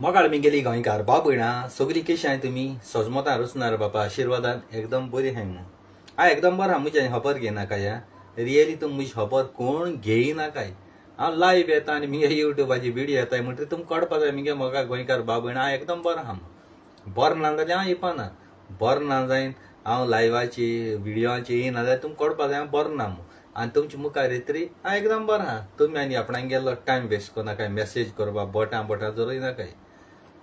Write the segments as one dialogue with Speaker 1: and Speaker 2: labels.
Speaker 1: मोगाळ मी गेली गोंयकार बाबयणा सगळी कशी हाय तुमी सजमतां रचणार बापा आशिर्वादान एकदम बरी हाय मू हांव एकदम बरो हांव म्हज्यान खबर घेयनाका या रियली तुम म्हजी खबर कोण घेयनाकाय हांव लायव्ह येता आनी मुगे युट्यूबाची व्हिडिओ येताय म्हणटरी तुमकां कळपा जाय मुगे मोगा गोंयकार बाबयणा हांव एकदम बरो हा बरो ना जाल्यार हांव येवपाना बरो ना जायन हांव लायव्हाची व्हिडिओची येयना जाल्यार तुमकां कळपा जाय हांव बरो ना मू आनी तुमचे मुखार येतरी हांव एकदम बरो हा तुमी आनी आपणाक गेल्लो टायम वेस्ट करनाकाय मेसेज करपा बोटां जोडयनाकाय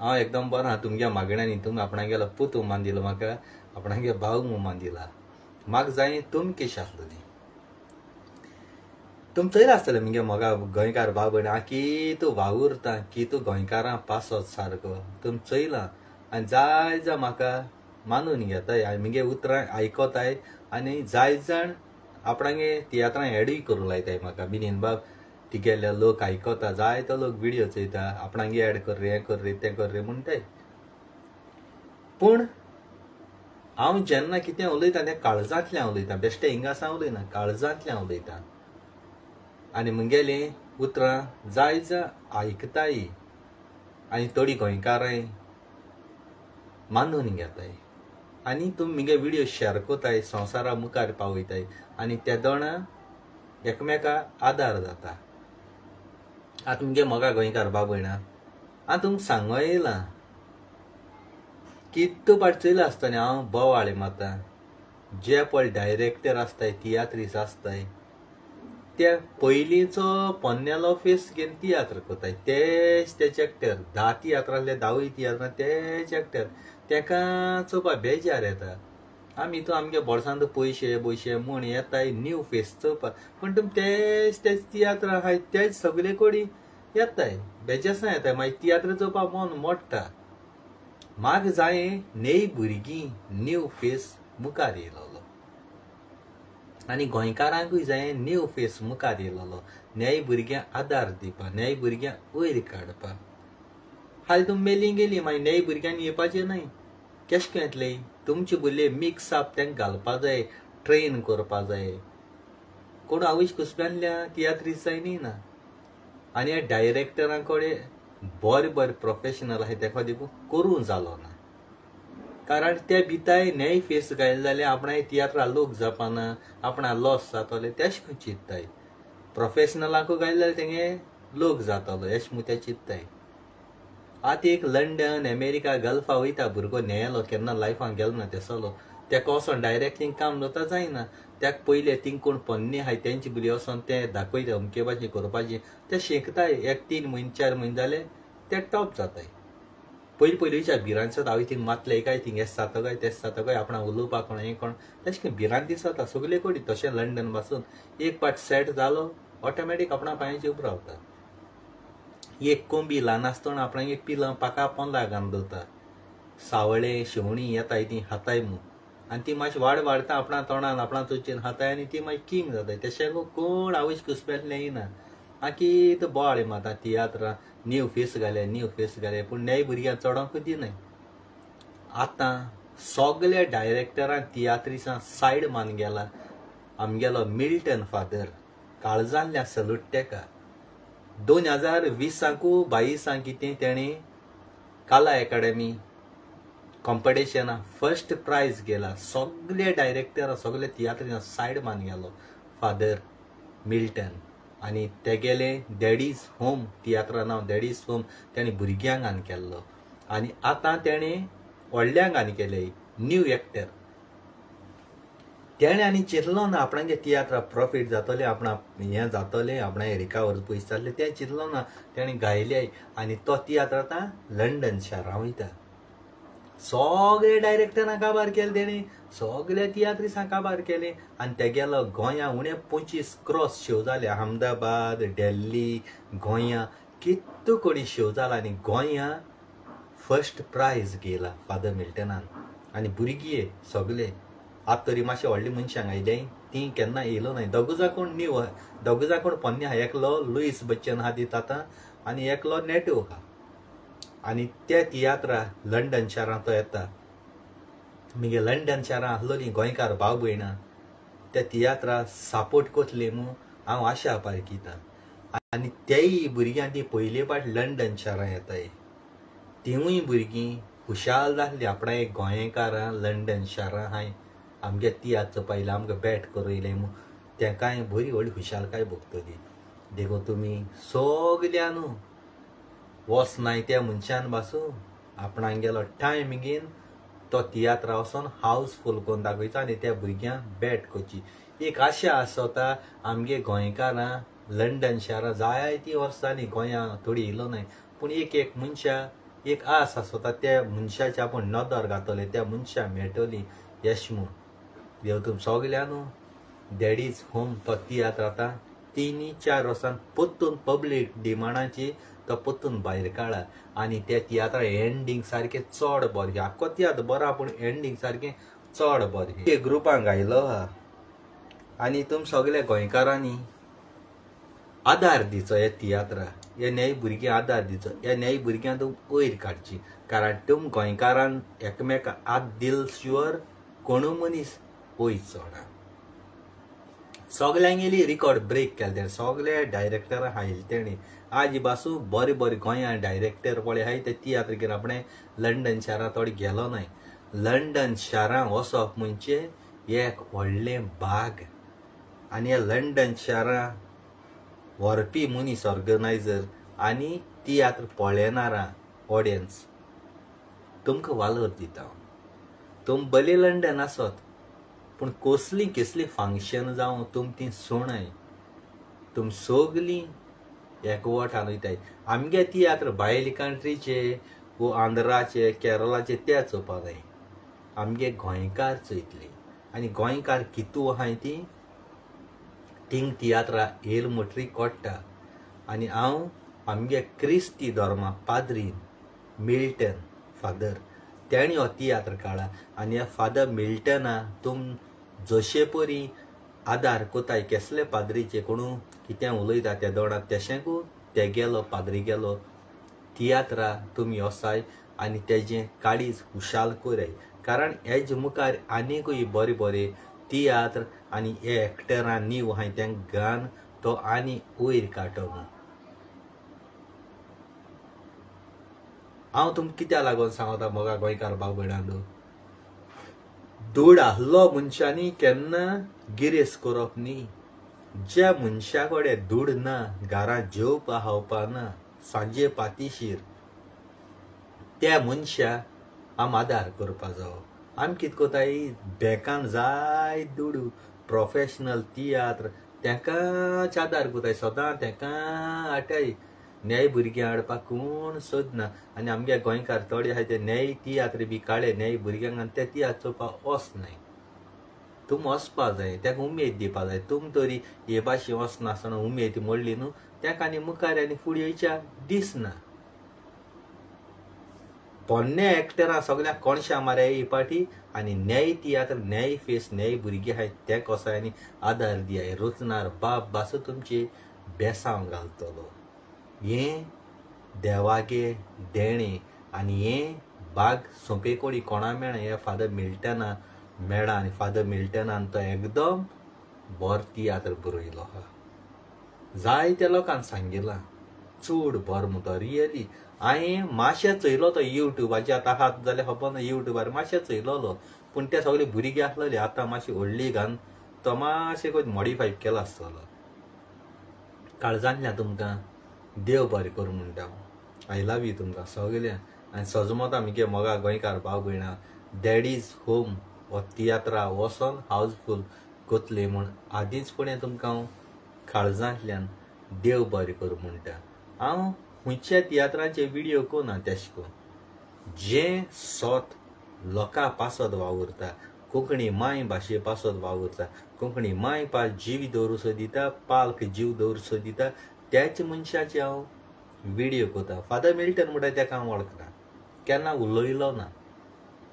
Speaker 1: हांव एकदम बरो हा तुमगे मागण्यांनी तुमी आपणाक गेलो पूत उमान दिलो म्हाका आपणागे भाव उमान दिला म्हाका जाय तुमी कशी आसतली तुम चयला आसतलें मुगे मोगा गोंयकार बाबयणा कितू वावुरता कितू गोंयकारां पासत सारको तुम चयला आनी जाय जा म्हाका मानून घेताय आनी मुगे उतरां आयकोताय आनी जाय जाण आपणागे तियात्रां एडूय करूं लायताय म्हाका बिनीन बाब तिगेले लोक आयकोता जायतो लोक व्हिडिओ चयता आपणागे एड कर रे हें कर रे तें कर रे म्हणटाय पूण हांव जेन्ना कितें उलयता तें काळजांतल्यान उलयता बेश्टे हिंगासा उलयना काळजांतल्यान उलयता आनी मुगेली उतरां जाय जा आयकताय आनी थोडी गोंयकाराय मानून घेताय आनी तुमी मुगे व्हिडिओ शेअर कोताय संवसारा मुखार पावयताय आनी ते दोना एकमेका आदार जाता आतां तुमगे मोगा गोंयकार बाबयणा हांव तुमकां सांगो येयलां कितू पाट चयला आसतना हांव बोवाळे मारता जे पळय डायरेक्टर आसताय तियात्रीस आसताय ते पयलींचो पोन्नेलो फेस घेवन तियात्र कोताय तेच तेचे एक्टर 10 तियात्र आहले 10 तियात्रां तेच एक्टर तेका चोवपा बेजार येता आमी हितून आमगे बोडसांत पयशे म्हूण येताय न्यू फेस चोवपा पूण तुमी तेच तियात्र आहाय तेच सगळे कोडी येताय बेजारसां येताय मागीर तियात्र चोवपा मन मोडटा म्हाका जाय नेय भुरगीं न्यू फेस मुखार येयलोलो आनी गोंयकारांकूय जाय न्यू फेस मुखार येयलोलो नेय भुरग्यांक आदार दिवपा नेय भुरग्यांक वयर काडपा हालीं तुमी मेली गेली मागीर नेय भुरग्यांनी येवपाचें न्हय केश को येतले तुमचे भुरगे मिक्स आप तेंकां घालपा जाय ट्रेन करपा जाय कोण आवयश कुसब्यांतल्या तियात्रीस जाय न्ही ना आनी ह्या डायरेक्टरां कडेन बरे प्रोफेशनल आहाय तेका देखून करूं जालो ना कारण ते भिताय नेय फेस घायल जाल्यार आपणा तियात्रा लोक जावपाना आपणा लॉस जातले तेश खंय चिंतताय प्रोफेशनलांकूय घायल जाल्यार तेंगे लोक जातलो एश म्हूण ते चिंतताय आतां एक लंडन अमेरिका गल्फा वयता भुरगो न्हेयलो केन्ना लायफान गेलो ना तेसलो तेका वचोन डायरेक्टींग काम जाता जायना त्याक पयले थिंग कोण पोन्ने आहाय तेंचे भुरगे वचोन ते दाखयता अमके भाशेन करपाचें ते शिकताय 1-3 म्हयने 4 म्हयने जाले ते टॉप जाताय पयलींच्या भिरांत हांव थिंग मातले काय थिंग हें जाता काय तें जाता काय आपणा उलोवपाक कोण हें कोण तशें करून भिरांत दिसता सगळे कोडी तशें लंडन पासून एक पाट सेट जालो ऑटोमॅटीक आपणा पांयाचेर उबो रावता एक कोंबी ल्हान आसतना आपणाक एक पिलां पाका पोंदा घालून दवरता सावळे शेवणी येताय ती हाताय मू आनी ती मातशी वाडटा आपणा तोंडान आपणा चोचेन हाताय आनी ती मागीर किंग जाताय तशें कोण आवयश कुसब्यांतलें येयना आखी तो बोवाळे माता तियात्रां न्यू फेस घाले पूण नेय भुरग्यांक चोडोंकूच दिनाय आतां सगळे डायरेक्टरां तियात्रिसां सायड मान गेला आमगेलो मिल्टन फादर काळजांतल्यान सलूट तेका 2020 कितें तेणी कला अकाडेमी कॉम्पिटिशना फर्स्ट प्रायज गेला सगळे डायरेक्टर सगळे तियात्रिसां सायड मान गेलो फादर मिल्टन आनी तेगेले डॅडीज होम तियात्रा नांव डॅडीज होम तेणी भुरग्यांक घान केल्लो आनी आतां तेणी व्हडल्यांक घान केले न्यू एक्टर तेणे आनी चिंतलो ना आपणागे तियात्रा प्रॉफीट जातले आपणा हें जातलें आपणा रिकावर पयशे जातले तें चिंतलो ना तेणी गायले आनी तो तियात्र आतां लंडन शारां वयता सगळे डायरेक्टरां काबार केले तेणी सगळे तियात्रिसां काबार केले आनी तेगेलो गोंयां उणें 25 क्रॉस शो जाले अहमदाबाद दिल्ली गोंयां कितू कोडी शो जाला आनी गोंयां फर्स्ट प्रायज गेला फादर मिल्टनान आनी भुरगीं सगळे आतां तरी मातशें व्हडली मनशांक आयले ती केन्ना येयलो न्हय दोगूजां कोण पोन्ने आहा एकलो लुईस बच्चन आहा ती ताता आनी एकलो नेटो आहा आनी ते तियात्रा लंडन शारांत तो येता मुगे लंडन शारां आहलोलीं गोंयकार भाव भयणां त्या तियात्रा सपोर्ट कोतले म्हूण हांव आशा पारकिता आनी तेय भुरग्यां ती पयले फावट लंडन शारां येताय तिवूय भुरगीं खुशाल जाल्ली आपणां एक गोंयकारां लंडन शारां हाय आमगे तियात्र पयलें आमकां बॅट करूं येयलें म्हूण तेंकाय बरी व्हडली खुशालकाय भोगतली. देखून तुमी सगल्या न्हू वचनाय त्या मनशान पासून आपणाक गेलो टायम घेवन तो तियात्रा वचोन हावसफूल करून दाखयता आनी त्या भुरग्यांक बॅट करची. एक आशा आसता आमगे गोंयकारां लंडन शारां जायतीं वर्सां जालीं गोंयां थोडी येयलो न्हय पूण एक मनशा एक आस आसता त्या मनशाची आपूण नदर घातले त्या मनशाक मेळटली यश म्हूण. देव तुम सगल्या न्हू दॅट इज होम तो तियात्र आतां 3-4 वर्सां परतून पब्लीक डिमांडाची तो परतून भायर काडला आनी त्या तियात्रा एंडींग सारकें चड बरें आख्खो तियात्र बरो पूण एंडींग सारकें चड बरें. एक ग्रुपांक आयलो आहा आनी तुम सगल्या गोंयकारांनी आदार दिचो हे तियात्रा हे न्हय भुरग्यांक आदार दिचो. ह्या न्हय भुरग्यांक तुम वयर काडची कारण तुम गोंयकारान एकामेकाक आद दिल शिवर कोणू मनीस वयर चोडा. सगल्यांगेली रिकॉर्ड ब्रेक केले सगळे डायरेक्टर हायले तेणी आज पासून बरे बरे गोंयां डायरेक्टर पळय हाय ते तियात्र आपणे लंडन शारां थोडे गेलो न्हय. लंडन शारां वचप म्हणजे एक व्हडलें भाग आनी ह्या लंडन शारां व्हरपी मनीस ऑर्गनायझर आनी तियात्र पळयनारां ऑडियन्स तुमकां वालोर दिता. तुम भले लंडन आसत पूण कसलीं फंक्शन जावं तुम ती सुणय तुम सगलीं एकवट आनयताय. आमगे तियात्र भायले कंट्रीचे वो आंध्राचे केरळाचे ते चोवपा जाय आमगे गोंयकार चयतले आनी गोंयकार कितू आहाय ती थिंग तियात्रा येल मोटरी कोडटा. आनी हांव आमगे क्रिस्ती धर्मा पाद्रीन मिल्टन फादर तेणी हो तियात्र काडला आनी ह्या फादर मिल्टना तुम जशे परी आदार कोताय केसले पाद्रीचे कोणू कितें उलयता त्या दोडात तेशेंकू ते गेलो पाद्री गेलो तियात्रा तुमी वसाय आनी तेजें काळीज खुशाल कोराय कारण हेजे मुखार आनीकूय बरे बरे तियात्र आनी हे एक्टरां नीव हाय तेंक घान तो आनी वयर काडटो म्हूण. हांव तुमकां कित्या लागून सांगता मोगा गोंयकार भाव भयणांनो धूड आहलो मनशांनी केन्ना गिरेस्त करप न्ही. ज्या मनशा कडेन धूड ना घरां जेवपा खावपा ना सांजे पातीशीर त्या मनशाक आम आदार करपा जावो. आमी कितें कोताय बँकान जाय धूड प्रोफेशनल तियात्र तेंकांच आदार कोताय सदां तेंकां हाडटाय. न्हय भुरग्यां हाडपाक कोण सोदना आनी आमगे गोंयकार थोडे आहाय ते न्हय तियात्र बी काडले न्हय भुरग्यांक आनी ते तियात्र चोवपाक वचनाय. तुम वचपा जाय तेका उमेद दिवपा जाय. तुम तरी हे भाशेन वचनासतना उमेद मोडली न्हू तेका आनी मुखार आनी फुडें वयच्या दिसना. पोन्ने एक्टरां सगळ्यांक कोणशा मारे ही पाटी आनी न्हय तियात्र न्हय फेस न्हय भुरगे आहाय ते कोसाय आनी आदार दियाय. रुचनार बाप बासू तुमचे बेसांव घालतलो. हें देवागे देणे आनी हें भाग सोंपेकोडी कोणा मेळ्ळें हें फादर मिल्टना मेळ्ळा आनी फादर मिल्टनान तो एकदम बरो तियात्र बरयलो आहा. जायत्या लोकांक सांगिलां चड बरो म्हणून तो रियली. हांवें मातशें चयलो तो युट्यूबाचेर आतां आहात जाल्यार खबर ना युट्यूबार मातशें चयलोलो पूण ते सगळे भुरगे आसलेले आतां मातशी व्हडली घान तो मातशें कोण मॉडिफाय केलो आसतलो. काळजांतल्यान तुमकां देव बरें करूं म्हणटा. आय लव यू तुमकां सगळ्यांक आनी सजमता आमगे मोगा गोंयकार भाव भयणां दॅट इज होम हो तियात्रा वचोन हावसफूल कोतले म्हूण आदींच फुडें तुमकां हांव काळजांतल्यान देव बरें करूं म्हणटा. हांव खंयच्या तियात्रांचे विडियो कोना तेश कोन्न जें सोत लोकां पासत वावुरता कोंकणी माय भाशे पासत वावुरता कोंकणी माय पास जीव दवरूसो दिता पालक जीव दवरूसो दिता त्याच मनशाचे हांव विडियो कोता. फादर मिल्टन म्हणटा तेका हांव वळखना केन्ना उलयलो ना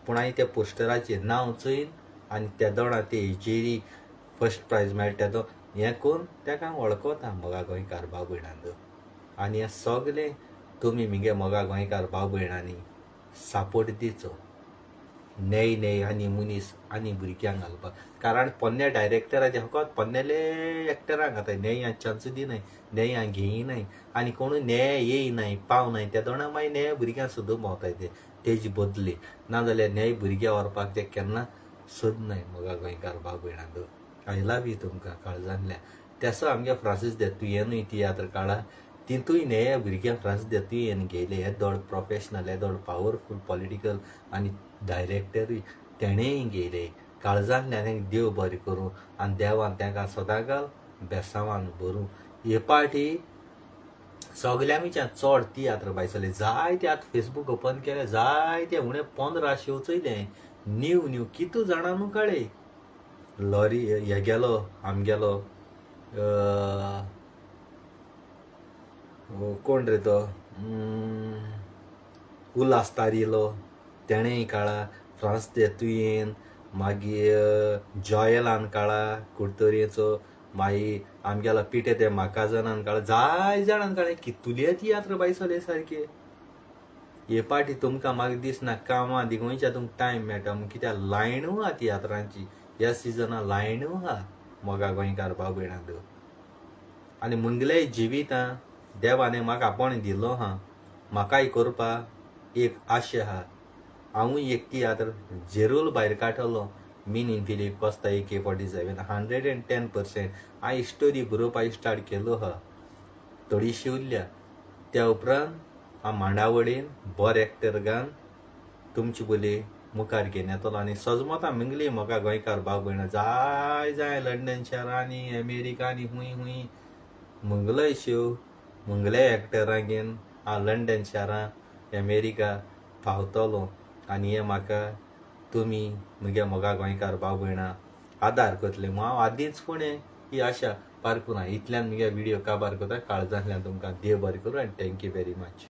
Speaker 1: पूण हांवें त्या पोस्टराचेर नांव चोयन आनी त्या दोणा ते हेजेरी फर्स्ट प्रायज मेळटा तो हें करून तेका हांव वळखता मोगा गोंयकार भाव भयणांचो. आनी हें सगलें तुमी म्हगे मोगा गोंयकार भाव भयणांनी सापोर्ट दिचो. नेय आनी मनीस आनी भुरग्यांक घालपाक. कारण पोन्ने डायरेक्टराचे फकत पोन्नेले एक्टरांक घाताय, नेय चान्स दिनाय, नेय घेयनाय आनी कोण नेय येयनाय पावनाय त्या दोना मागीर नेय भुरग्यांक सोदून भोंवताय तेजे बदली. नाजाल्यार नेय भुरग्यां व्हरपाक ते केन्ना सोदनाय मोगा गोंयकार भाव भयणांक. आय लव यू तुमकां काळजांतल्यान. तेसो आमगे फ्रांसीस देतुयेनूय तियात्र काळा तितूय नेय भुरग्यांक फ्रांसीस देतुयेन घेयले. हे दोड प्रोफेशनल, हे दोड पावरफूल पॉलिटिकल आनी डायरेक्टरूय तेणेय घेयले. काळजांतल्यान तांकां देव बरें करूं आनी देवान तांकां सदांकाल बेसांवान भरूं. हे पाटी सगल्यांच्यान चड तियात्र बायसले जायते. आतां फेसबूक ओपन केले जायते उणे 15 शो चयले. न्यू कितू जाणांनू कळे. लॉरी हे गेलो आमगेलो कोण रे तो उल्हासतार येयलो तेणेय काळा. फ्रांस देतुयेन मागीर जॉयलान काळा कुडतोरेचो. मागीर आमगेलो पिटे ते म्हाका जाणान काळा. जाय जाणान काळे कितुले तियात्र बायसले सारके. हे पाटी तुमकां म्हाका दिसना कामां दिगोयच्या तुमकां टायम मेळटा म्हूण. कित्याक लायणू आहा तियात्रांची. ह्या सिजना लायणू आहा मोगा गोंयकार भाव भयणांक. आनी मुंगलेय जिवितां देवाने म्हाका आपण दिलो आहा. म्हाकाय करपाक एक आशा आहा. हांवूय एक तियात्र जेरूल भायर काडटलो. Mean in Philip Costa AK-47 110%. हांवें स्टोरी बरोवपाक स्टार्ट केलो आहा. थोडीशी उरल्या. त्या उपरांत हांव मांडावळीन बरो एक्टर घालन तुमचे बोली मुखार घेवन येतलो. आनी सजमतां मिंगली म्हाका गोंयकार भाव भयणां जाय लंडन शारांनी अमेरिकानी हुंय मुंगलय शो मुंगले एक्टरांक घेवन हांव लंडन शारां अमेरिका पावतलो. आनी हे म्हाका तुमी म्हगे मोगा गोंयकार भाव भयणां आदार करतले म्हूण हांव आदींच फुडें ही आशा पारकुना. इतल्यान म्हगे व्हिडिओ काबार करता. काळजांतल्यान तुमकां देव बरें करूं आनी थँक्यू व्हेरी मच.